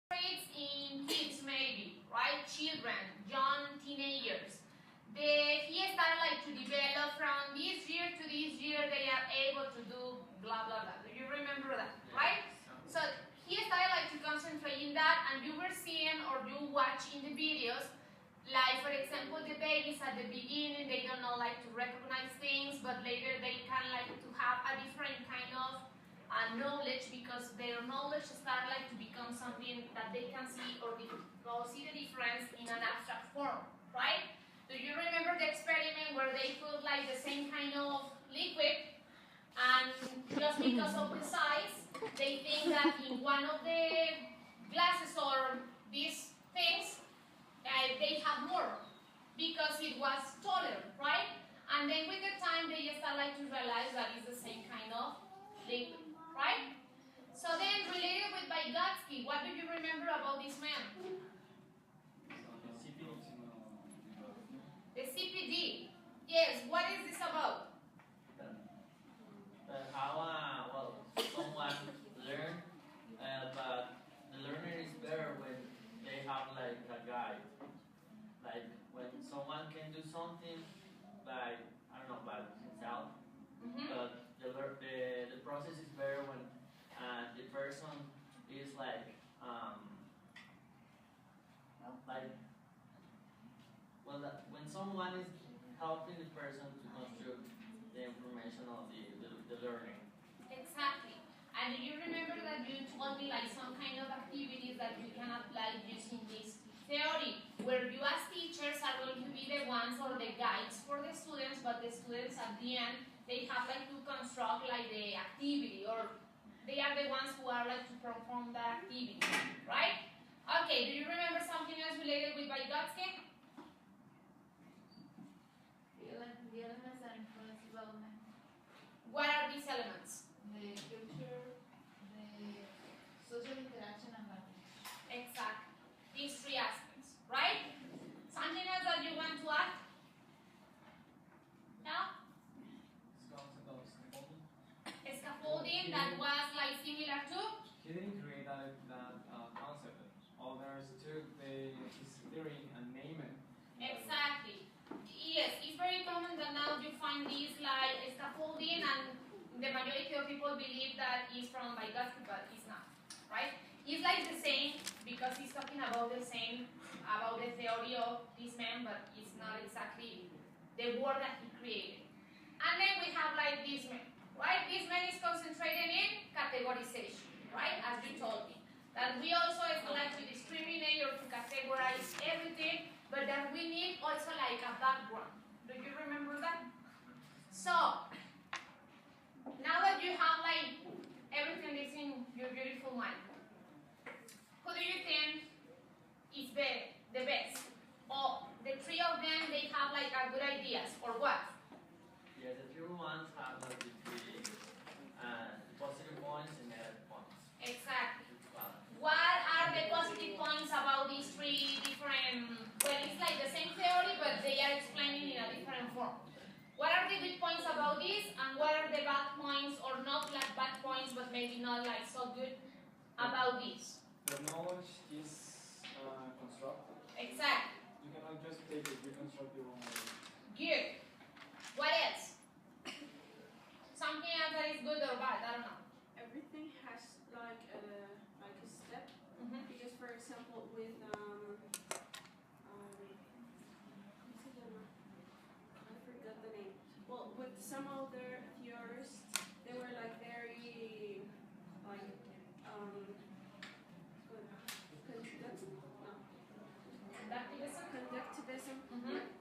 traits in kids maybe, right? Children, young teenagers. He started like to develop from this year to this year they are able to do blah blah blah. Do you remember that, right? So he started like to concentrate in that, and you were seeing or you watch in the videos, like for example the babies at the beginning they don't know like to recognize things, but later they can like to have a different kind of knowledge because their knowledge start like to become something that they can see or see the difference in an abstract form, right? Do you remember the experiment where they put like the same kind of liquid, and just because of the size they think that in one of the glasses or these things they have more because it was taller, right? And then with the time they just start like to realize that it's the same kind of liquid, right? So then related with Vygotsky, what do you remember about this man? The CPD. Yes, what is this about? How well someone learn, but the learner is better when they have like a guide. Like when someone can do something by I don't know by himself, but the process is better when the person is like when someone is helping the person to construct the information of the learning. Exactly. And do you remember that you told me like some kind of activities that you can apply using this theory, where you as teachers are going to be the ones or the guides for the students, but the students at the end, they have like to construct like the activity, or they are the ones who are like to perform the activity, right? Okay, do you remember something else related with Vygotsky? The elements that influence development. What are these elements? The culture, the social interaction, and language. Exactly. These three aspects, right? Something else that you want to add? No? Scaffolding that was like similar to? He didn't create that concept. Others took his theory and named it. Exactly. Yes, it's very common that now you find these like scaffolding, and the majority of people believe that it's from Vygotsky, but it's not, right? It's like the same because he's talking about the same, about the theory of this man, but it's not exactly the word that he created. And then we have like this man, right? This man is concentrated in categorization, right? As you told me. That we also like to discriminate or to categorize everything, but that we need also like a background. Do you remember that? So, now that you have like everything is in your beautiful mind, who do you think is the best? Or the three of them, they have like a good ideas, or what? Yeah, the three ones have like the three positive points and negative points. Exactly. What are the positive points about these three different, well, it's like the same theory, but they are explaining in a different form. What are the good points about this, and what are the bad points, or not like bad points, but maybe not like so good about this? The knowledge is constructed. Exactly. You cannot just take it, reconstruct your own way. Good. What else? Something else that is good or bad, I don't know. Everything has like a step. Because for example with I forgot the name. Well, with some other theorists, they were like very like conductivism.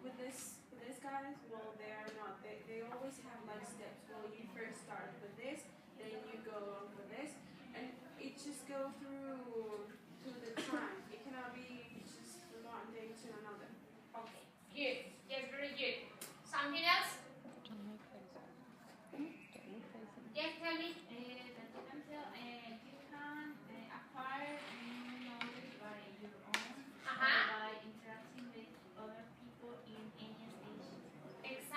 With this guys, well, they are not. They always have like steps. Well, you first start with this, then you go on with this, and it just go through to the time. It cannot be just one day to another. Okay, good. Yes, very good. Something else? Yes, tell me. That you can acquire new knowledge by your own, Uh-huh. by interacting with other people in any stage.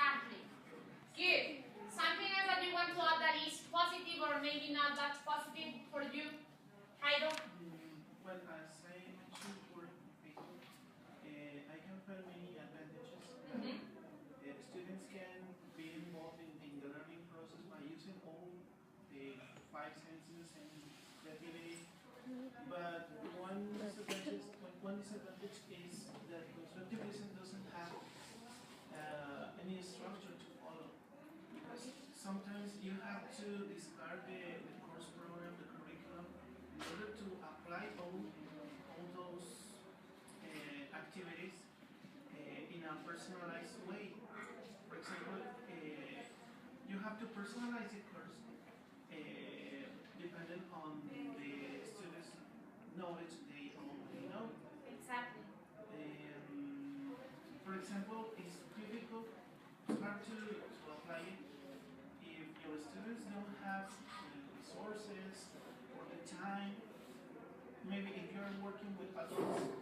five senses and creativity. But one disadvantage is that constructivism doesn't have any structure to follow. Because sometimes you have to discard the course program, the curriculum, in order to apply all those activities in a personalized way. For example, you have to personalize the course depending on the students' knowledge they already know. Exactly. For example, it's difficult, it's hard to apply it if your students don't have the resources or the time. Maybe if you're working with adults,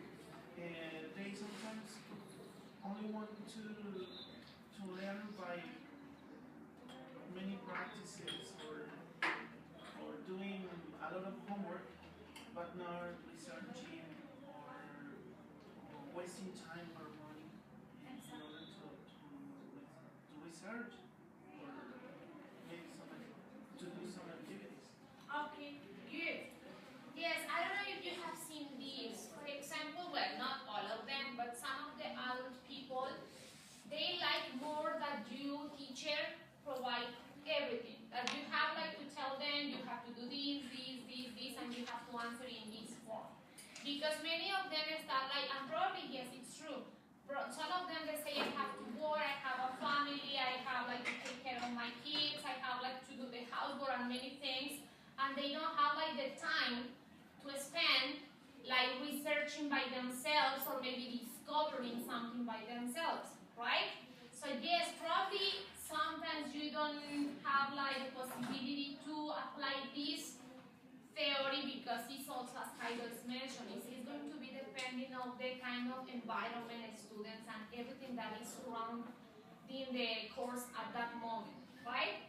they sometimes only want to learn by many practices or doing a lot of homework, but not researching or wasting time or money in order to research or maybe to do some activities. Okay, good. Yes, I don't know if you have seen these. For example, well, not all of them, but some of the adult people, they like more that you, teacher, provide everything. That you have like to tell them, you have to do this, and you have to answer in this form. Because many of them start like, and probably yes, it's true. Some of them, they say, I have to work, I have a family, I have like to take care of my kids, I have like to do the housework and many things, and they don't have like the time to spend like researching by themselves or maybe discovering something by themselves, right? So yes, probably sometimes you don't have like the possibility to apply this theory because it's also, as Kaidos mentioned, it's going to be depending on the kind of environment students and everything that is surrounding the course at that moment, right?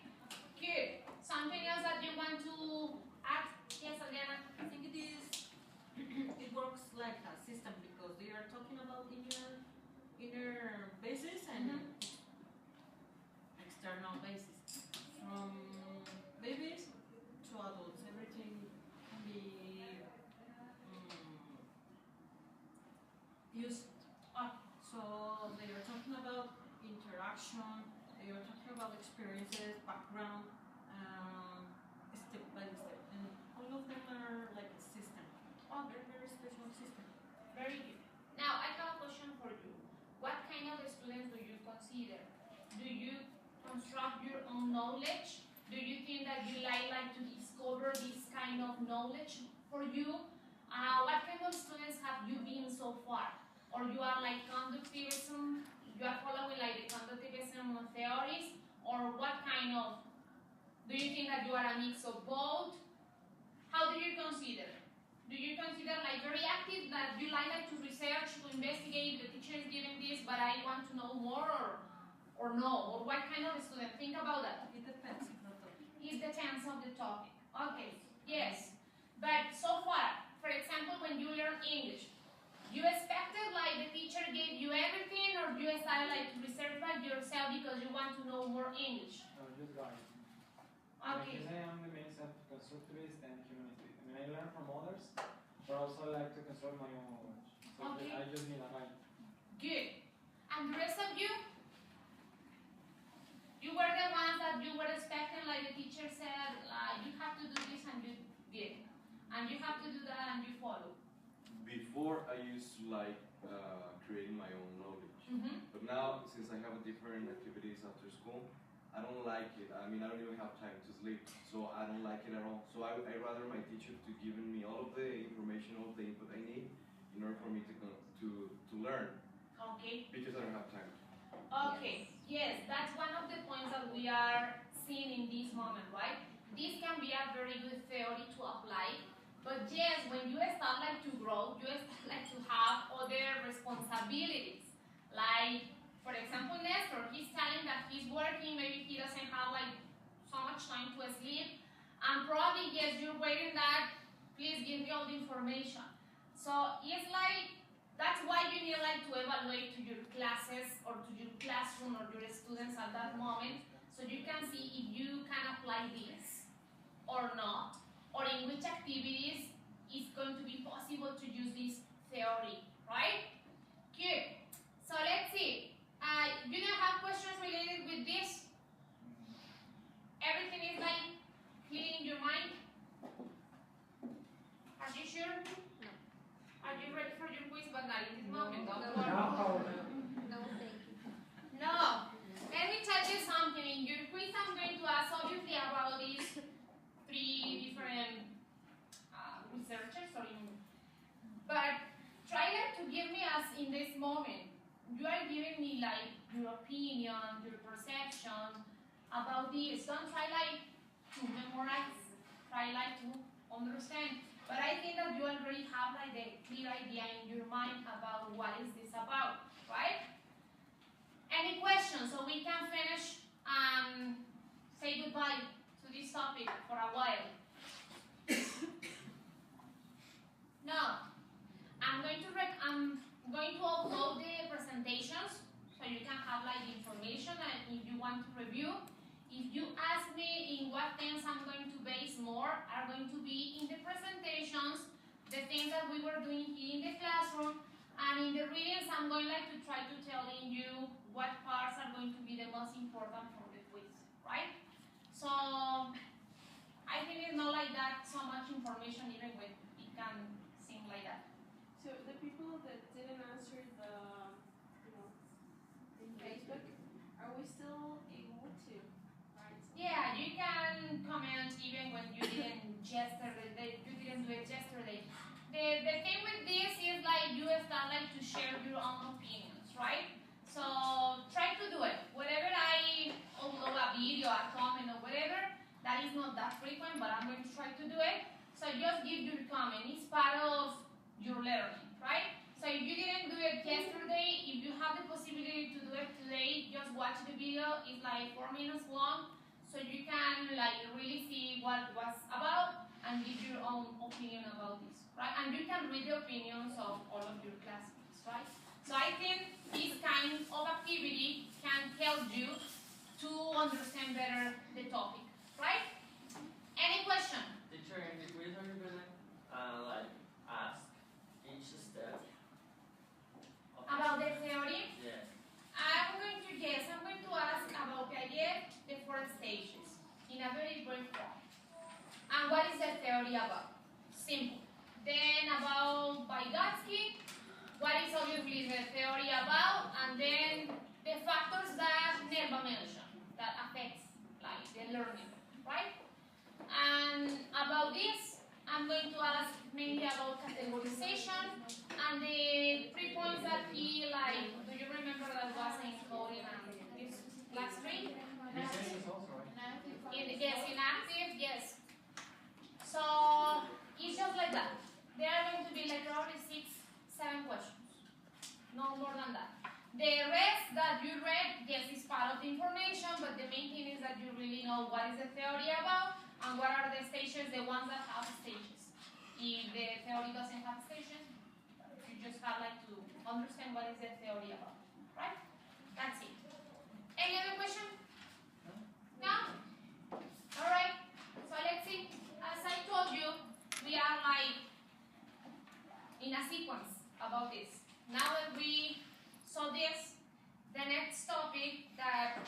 Good. Something else that you want to add? Yes, Adriana? I think it is, it works like a system because they are talking about inner basis and external basis. From babies to adults, everything can be used. So they are talking about interaction, they are talking about experiences, background, step by step. And all of them are like a system. Oh, very, very special system. Very good. Now, I have a question for you. What kind of students do you consider? Do you construct your own knowledge? Do you think that you like to discover this kind of knowledge for you? What kind of students have you been so far? Or you are like conductivism, you are following like the conductivism theories? Or what kind of, do you think that you are a mix of both? How do you consider? Do you consider like very active, that you like to research, to investigate, the teacher is giving this, but I want to know more, or no? Or what kind of student? Think about that. It depends on the topic. It depends on the topic. Okay, yes. But so far, for example, when you learn English, you expected like the teacher gave you everything, or you started like to research by yourself because you want to know more English? Just guide. Okay. Because I am the mix of constructivist and humanist. I mean, I learn from others, but also I like to construct my own knowledge. So Okay. I just need a guide. Good. And the rest of you? You were the ones that you were expecting, like the teacher said, you have to do this and you did. And you have to do that and you follow. Before I used to like creating my own knowledge. But now, since I have different activities after school, I don't like it. I mean, I don't even have time to sleep, so I don't like it at all. So I rather my teacher to giving me all of the information, all of the input I need in order for me to learn. Okay. Because I don't have time. Okay. Yes, that's one of the points that we are seeing in this moment, right? This can be a very good theory to apply. But yes, when you start like to grow, you start like to have other responsibilities. Like, for example, Nestor, he's telling that he's working, maybe he doesn't have like so much time to sleep. And probably, yes, you're waiting that, please give me all the information. So it's like, that's why you need like to evaluate to your classes or to your classroom or your students at that moment, so you can see if you can apply this. or not, or in which activities it's going to be possible to use this theory, right? Good. So let's see. You don't have questions related with this? Everything is like clear in your mind? Are you sure? No. Are you ready for your quiz? But not in this moment, don't worry. No, thank you. No. Let me tell you something. In your quiz, I'm going to ask obviously about these three different researchers, but try like to give me as in this moment. You are giving me like your opinion, your perception about this. Don't try like to memorize. Try like to understand. But I think that you already have like the clear idea in your mind about what is this about, right? Any questions so we can finish and say goodbye to this topic for a while? No. I'm going to upload the presentations so you can have like the information and if you want to review. If you ask me in what things I'm going to base more are going to be in the presentations, the things that we were doing here in the classroom, and in the readings I'm going like to try to tell you what parts are going to be the most important for the quiz, right? So I think it's not like that so much information even when it can seem like that. So the people that didn't answer the, in Facebook, are we still able to write something? Yeah, you can comment even when you didn't yesterday. You didn't do it yesterday. The thing with this is like you start like to share your own opinions, right? So try to do it. Whenever I upload a video, a comment, or whatever, that is not that frequent, but I'm going to try to do it. So just give your comment. It's part of your learning, right? So if you didn't do it yesterday, if you have the possibility to do it today, just watch the video. It's like 4 minutes long, so you can like really see what it was about and give your own opinion about this, right? And you can read the opinions of all of your classmates, right? So I think this kind of activity can help you to understand better the topic, right? Any question? Teacher, in the quiz are you gonna like ask each step of About the theory? Yes. I'm going to ask about the idea, the 4 stages, in a very brief form. And what is the theory about? Simple. Then about Vygotsky, what is obviously the theory about, and then the factors that Nerva mentioned that affects like the learning, right? And about this, I'm going to ask mainly about categorization and the 3 points that he like. Do you remember that was in coding and this last 3? Listening is also right. Yes, inactive, yes. So it's just like that. There are going to be like probably 6, 7 questions. No more than that. The rest that you read, yes, is part of the information, but the main thing is that you really know what is the theory about and what are the stages, the ones that have stages. If the theory doesn't have stages, you just have like to understand what is the theory about, right? That's it. Any other question? No? Alright, so let's see. As I told you, we are like in a sequence about this. Now that we saw this, the next topic that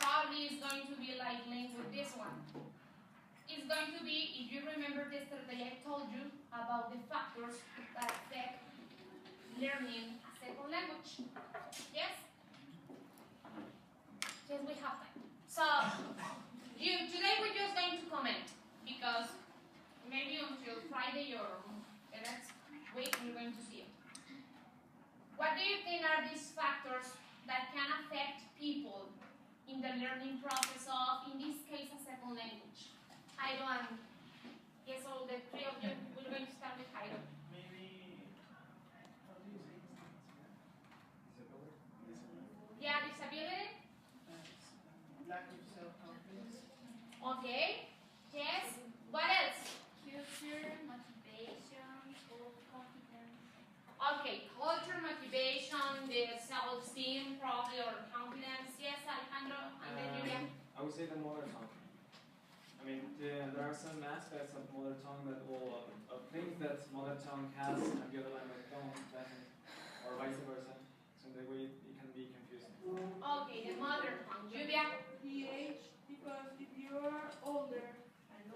probably is going to be like linked with this one is going to be, if you remember yesterday, I told you about the factors that affect learning a second language. Yes? Yes, we have time. So, today we're just going to comment because maybe until Friday or the next week we're going to see it. What do you think are these factors that can affect people in the learning process of, in this case, a second language? Jairo and, yes, so the 3 of you, we're going to start with Jairo. Maybe, how do you say it? Yeah, disability? Lack of self-confidence. Okay. Yes. What else? Future, motivation, self-confidence. Okay, culture, motivation, the self-esteem, probably, or confidence. Yes, Alejandro, and then Julia. I would say the mother tongue. I I mean, there are some aspects of mother tongue that will, of things that mother tongue has and the other language doesn't, or vice versa. So in that way, it can be confusing. Okay, the mother tongue. Julia? PH, because if you're older, it's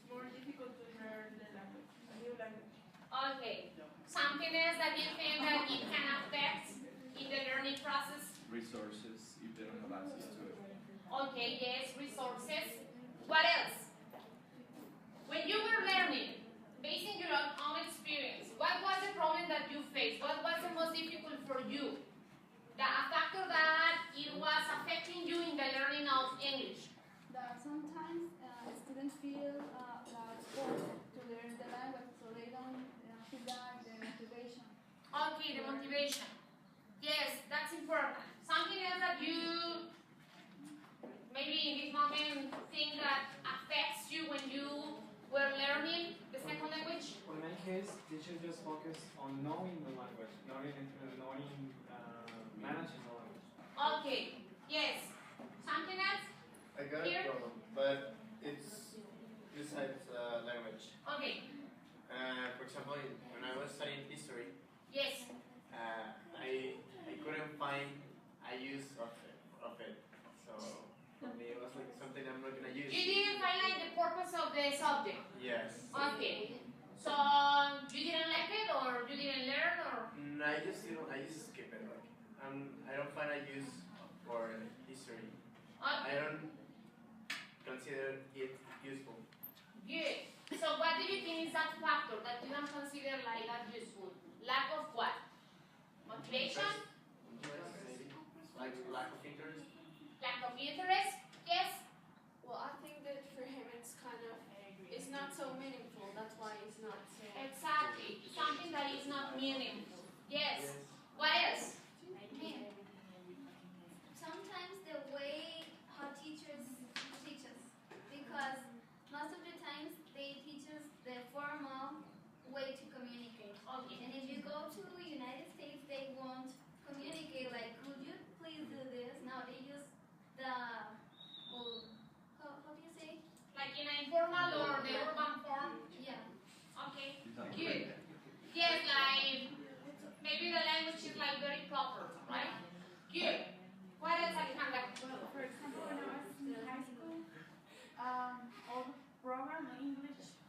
more difficult to learn the language, a new language. Okay. Something else that you think that it can affect in the learning process? Resources, if they don't have access to it. Okay, yes, resources. What else? When you were learning, based on your own experience, what was the problem that you faced? What was the most difficult for you? A factor that it was affecting you in the learning of English? That sometimes students feel forced to learn the language, so they don't feel that the motivation. Okay, the motivation. Yes, that's important. Something else that you maybe in this moment think that affects you when you were learning the second language? Well, in my case, teachers just focus on knowing the language, managing the language. Okay, yes. Something else? I got Here? a problem, but it's besides language. Okay, For example, when I was studying history, yes. I couldn't find a use of it. So for me, it was like something I'm not gonna use. You didn't find like the purpose of the subject? Yes. Okay. So you didn't like it, or you didn't learn, or? I just skip it. Like, I don't find a use for history. I don't consider it useful. Good. So what do you think is that factor that you don't consider like that useful? Lack of what? Motivation? Maybe. Like lack of interest. Lack of interest? Yes? Well, I think that for him it's it's not so meaningful. That's why it's not so. Exactly. Something that is not meaningful. Yes. What else? Sometimes the way how teachers teach us, because most of the times they teach us the formal way to communicate. Okay. And if you go to the United States, they won't communicate like, could you please do this? No, they use the, well, how do you say? Like in an informal or the urban form? Yeah. Okay. Good. Yes, like maybe the language is like very proper, right? Good. What else, Alejandra? Well, for example, when I was in high school, all the program English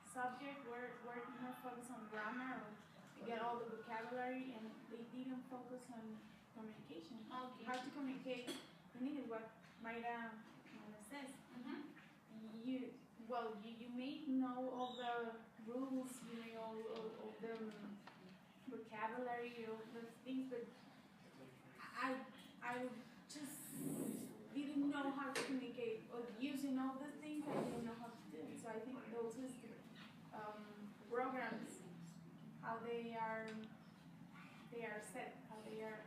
subject were more focused on grammar or to get all the vocabulary, and they didn't focus on communication. Okay. How to communicate in English, what Mayra says. You may know all the rules, you may know all the vocabulary, all those things, but I just didn't know how to communicate, or using all the things I didn't know how to do. So I think those is programs, how they are set, how they are.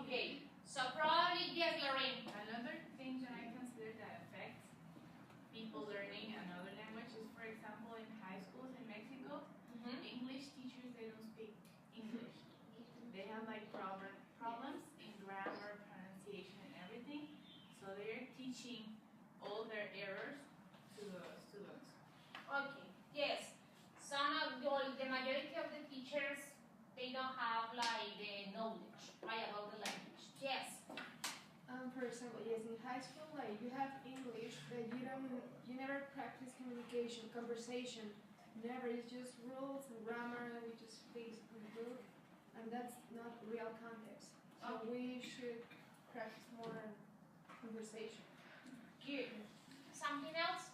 Okay. So probably yes, Lorraine. Another thing that I consider that affects people learning another language is, for example, in high schools in Mexico, English teachers, they don't speak English. They have like problems in grammar, pronunciation, and everything. So they're teaching all their errors to the students. Okay. Yes. The majority of the teachers, they don't have like the knowledge, right, about the language. Yes. For example, yes, in high school, like you have English, but you never practice communication, conversation. Never. It's just rules and grammar, and you just basically do, and that's not real context. So we should practice more conversation. Good. Something else?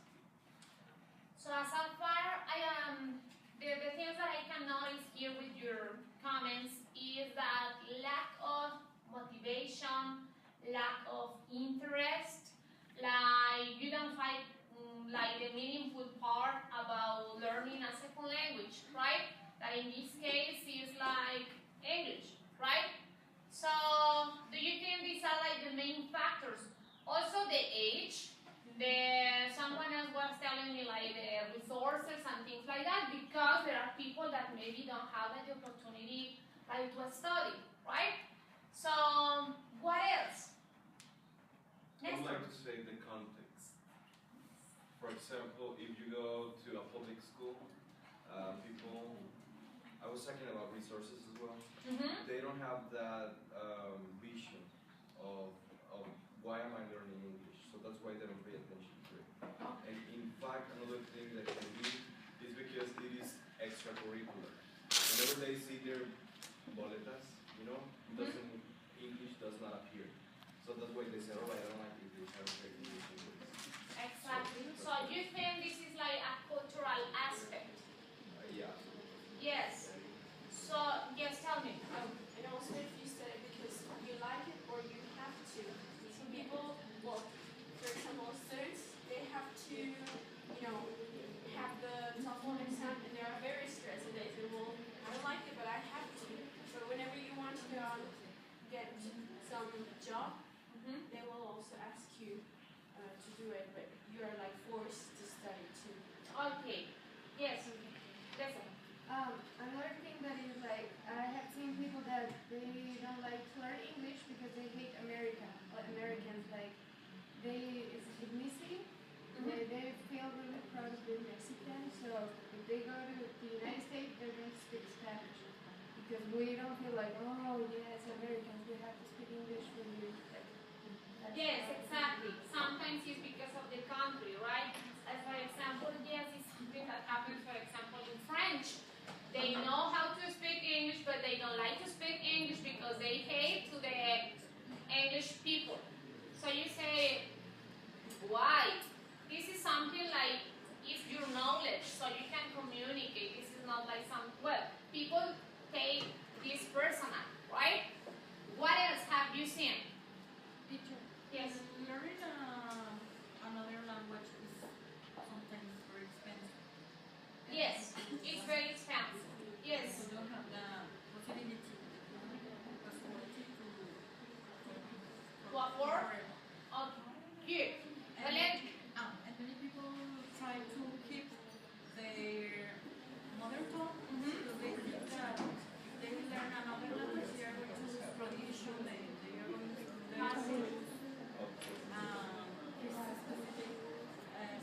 So as far the things that I can notice here with your comments is that lack of motivation, lack of interest, like you don't find like the meaningful part about learning a second language, right? That in this case is like English, right? So do you think these are like the main factors? Also the age, someone else was telling me like the resources and things like that, because there are people that maybe don't have the opportunity like to study, right? So what else? I Next would one. like to say the context. for example, if you go to a public school, people, I was talking about resources as well. They don't have that vision of why am I learning English, so that's why they don't pay attention to it. And in fact, another thing that can be is because it is extracurricular. Whenever they see their boletas, doesn't English does not appear. So that's why they say, oh, I don't like English, I don't like English. Exactly. So you think this is like a cultural aspect? Yeah. Yes. So, yes, tell me. And also if you study because you like it or you have to. Some people, well, for example, students, they have to, have the TOEFL exam and they are very stressed and they say, well, I don't like it, but I have to. But whenever you want to go out, get some job, they will also ask you to do it, but you are like forced to study too. Okay. Yes. Listen. Another thing that is like, I have seen people that they don't like to learn English because they hate Americans, like, it's ethnicity. They feel really proud of being Mexican, so if they go to the United States, they're going to speak Spanish. Because we don't feel like, oh yes, Americans, we have to speak English for you. Yes, exactly. Sometimes it's because of the country, right? As for example, yes, it's something that happens, for example, in French. They know how to speak English, but they don't like to speak English because they hate to the English people. So you say, why? This is something like, it's your knowledge, so you can communicate. This is not like people take this personal, right? What else have you seen? Teacher. Yes. Learning another language is sometimes very expensive. Yes, it's very expensive. Yes. You don't have the possibility to afford. Oh, good. And many people try to keep their mother tongue because they think that if they learn another language, they are going to lose tradition, they are going to lose this specific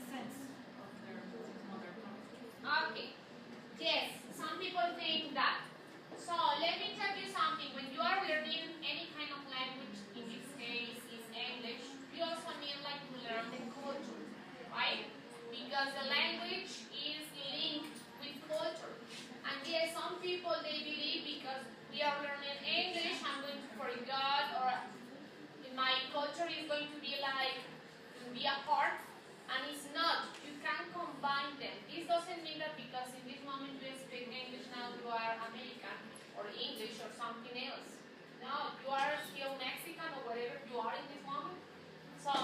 sense of their mother tongue. Okay. Yes, some people think that. So let me tell you something. When you are learning any kind of language, in this case is English, you also need like to learn the culture, right? Because the language is linked with culture. And yes, some people they believe because we are learning English, I'm going to forget, or my culture is going to be like be apart, and it's not. You can combine them. This doesn't mean that because in this moment you speak English now you are American or English or something else. No, you are still Mexican or whatever you are in this moment. So,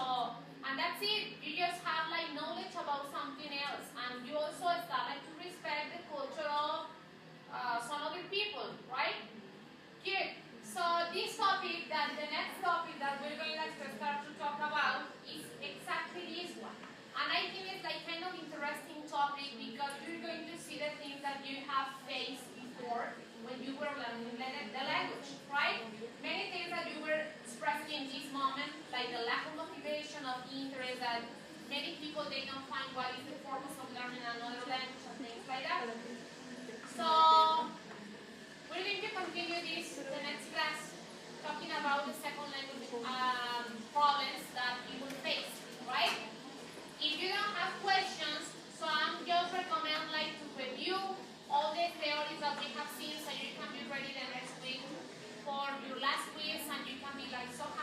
and that's it. You just have like knowledge about something else, and you also start like to respect the culture of some other people, right? Good. So this topic, the next topic that we're going to start to talk about is exactly this one. And I think it's like kind of interesting topic because you're going to see the things that you have faced before when you were learning the language, right? Many things that you were expressing in this moment, like the lack of motivation, of interest, that many people, they don't find what is the purpose of learning another language and things like that. So, we're going to continue the next class, talking about the second language problems that you will face, right? If you don't have questions, so I'm just recommend like to review all the theories that we have seen so you can be ready the next week for your last quiz and you can be like so happy